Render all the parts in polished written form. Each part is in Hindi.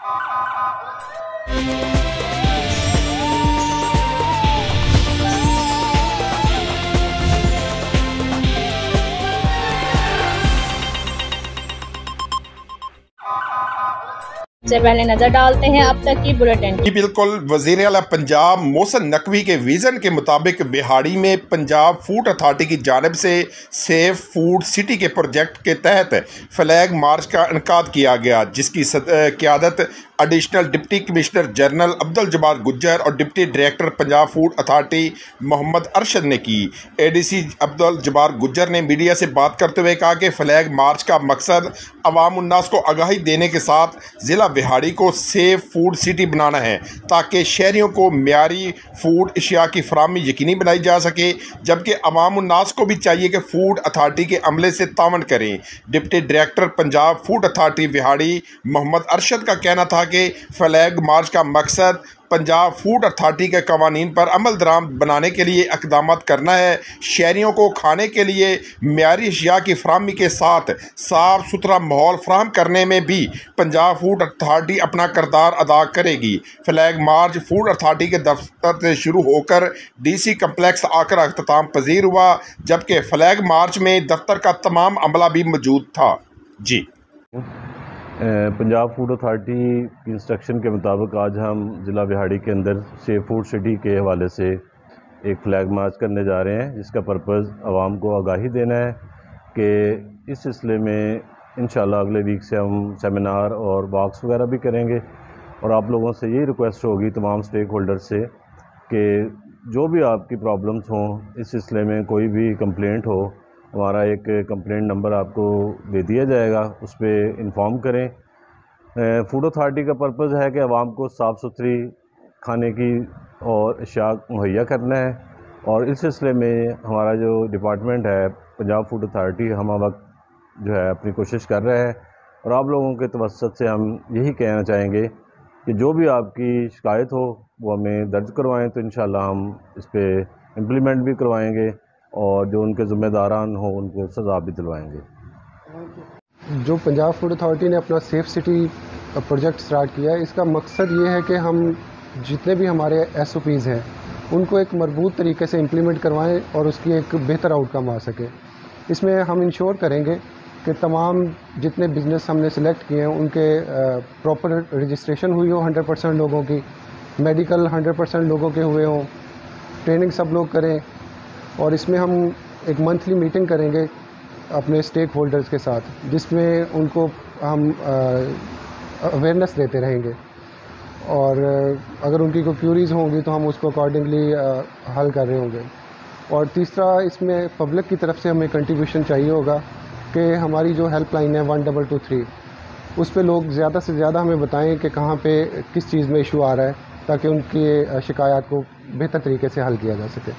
से पहले नजर डालते हैं अब तक की बुलेटिन। बिल्कुल, वजीर आला पंजाब मोहसिन नकवी के विजन के मुताबिक बिहाड़ी में पंजाब फूड अथॉरिटी की जानिब से सेफ फूड सिटी के प्रोजेक्ट के तहत फ्लैग मार्च का इनकाद किया गया, जिसकी क़यादत additional deputy commissioner general Abdul Jabbar Gujjar और deputy director Punjab food authority Mohammad Arshad ने की। एडीसी अब्दुल जब्बार गुज्जर ने मीडिया से बात करते हुए कहा कि फ्लैग मार्च का मकसद अवाम उन्नास को आगाही देने के साथ ज़िला बिहाड़ी को सेफ फूड सिटी बनाना है, ताकि शहरियों को म्यारी फूड अशिया की फराहमी यकीनी बनाई जा सके, जबकि अवाम उन्नास को भी चाहिए कि फूड अथॉरिटी के अमले से तावन करें। Deputy director Punjab food authority बिहाड़ी मोहम्मद अरशद का कहना था कि फ्लैग मार्च का मकसद पंजाब फूड अथॉरिटी के कवानीन पर अमल दरामद बनाने के लिए इक़दाम करना है। शहरियों को खाने के लिए म्यारी अशिया की फराहमी के साथ साफ़ सुथरा माहौल फराहम करने में भी पंजाब फूड अथॉरिटी अपना किरदार अदा करेगी। फ्लैग मार्च फूड अथॉरिटी के दफ्तर से शुरू होकर DC कम्प्लेक्स आकर अख्ताम पजीर हुआ, जबकि फ्लैग मार्च में दफ्तर का तमाम अमला भी मौजूद था। जी, पंजाब फूड अथॉरिटी की इंस्ट्रक्शन के मुताबिक आज हम ज़िला बिहाड़ी के अंदर सेफ फूड सिटी के हवाले से एक फ्लैग मार्च करने जा रहे हैं, जिसका पर्पज़ आवाम को आगाही देना है कि इस सिलसिले में इंशाल्लाह अगले वीक से हम सेमिनार और वॉक्स वगैरह भी करेंगे। और आप लोगों से यही रिक्वेस्ट होगी तमाम स्टेक होल्डर से कि जो भी आपकी प्रॉब्लम्स हों, इस सिलसिले में कोई भी कंप्लेंट हो, हमारा एक कंप्लेंट नंबर आपको दे दिया जाएगा, उस पर इन्फॉर्म करें। फूड अथॉरिटी का पर्पज़ है कि आवाम को साफ़ सुथरी खाने की और अशिया मुहैया करना है, और इस सिलसिले में हमारा जो डिपार्टमेंट है पंजाब फूड अथॉरिटी हम वक्त जो है अपनी कोशिश कर रहे हैं। और आप लोगों के तवस्सुत से हम यही कहना चाहेंगे कि जो भी आपकी शिकायत हो वो हमें दर्ज करवाएँ, तो इंशाल्लाह हम इस पर इम्प्लीमेंट भी करवाएँगे और जो उनके ज़िम्मेदारान हो उनको सज़ा भी दिलवाएंगे। जो पंजाब फूड अथॉरिटी ने अपना सेफ सिटी प्रोजेक्ट स्टार्ट किया है, इसका मकसद ये है कि हम जितने भी हमारे SOPs हैं उनको एक मजबूत तरीके से इम्प्लीमेंट करवाएं और उसकी एक बेहतर आउटकम आ सके। इसमें हम इंश्योर करेंगे कि तमाम जितने बिज़नेस हमने सेलेक्ट किए हैं उनके प्रॉपर रजिस्ट्रेशन हुई हो 100% लोगों की, मेडिकल 100% लोगों के हुए हों, ट्रेनिंग सब लोग करें। और इसमें हम एक मंथली मीटिंग करेंगे अपने स्टेक होल्डर्स के साथ, जिसमें उनको हम अवेयरनेस देते रहेंगे, और अगर उनकी कोई क्यूरीज़ होंगी तो हम उसको अकॉर्डिंगली हल कर रहे होंगे। और तीसरा, इसमें पब्लिक की तरफ से हमें कंट्रीब्यूशन चाहिए होगा कि हमारी जो हेल्पलाइन है 1223, उस पर लोग ज़्यादा से ज़्यादा हमें बताएं कि कहाँ पे किस चीज़ में इशू आ रहा है, ताकि उनकी शिकायत को बेहतर तरीके से हल किया जा सके।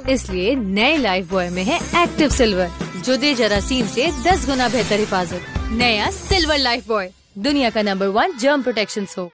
इसलिए नए लाइफ बॉय में है एक्टिव सिल्वर, जो दे जरासीम से 10 गुना बेहतर हिफाजत। नया सिल्वर लाइफ बॉय, दुनिया का नंबर 1 जर्म प्रोटेक्शन सोप।